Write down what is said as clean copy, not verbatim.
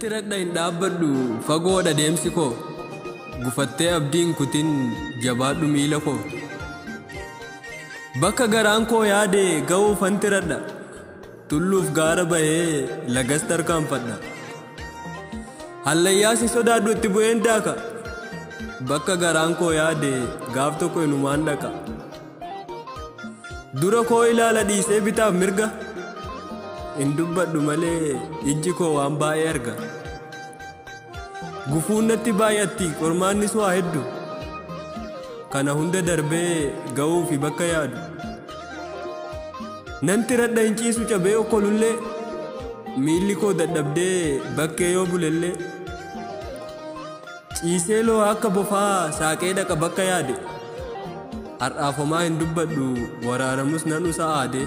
Nanti radha hin dhaabbadhu fagoodha deemsi koo gufattee abdiin kutin jabaadhu miila koo bakka garaan koo yaade ga'uuf hanti radha tulluuf gaara bahee lagas tarkaanfadha hallayyaasi sodaadhu itti bu'een daaka bakka garaan koo yaade gaaf tokko inumaan dhaqa dura koo ilaala dhiisee bitaaf mirga hin dubbadhu malee ijji koo waan baay'ee arga gufuun natti baay'atti qormaannis waa heddu kana hunda darbee ga'uufi bakka yaadu nanti radha hin ciisu cabee okkolullee miilli koo dadhabdee bakkee yoo bulellee ciisee loo akka bofaa saaqee dhaqa bakka yaade har'aaf homaa hin dubbadhu waraanamus nan usa aade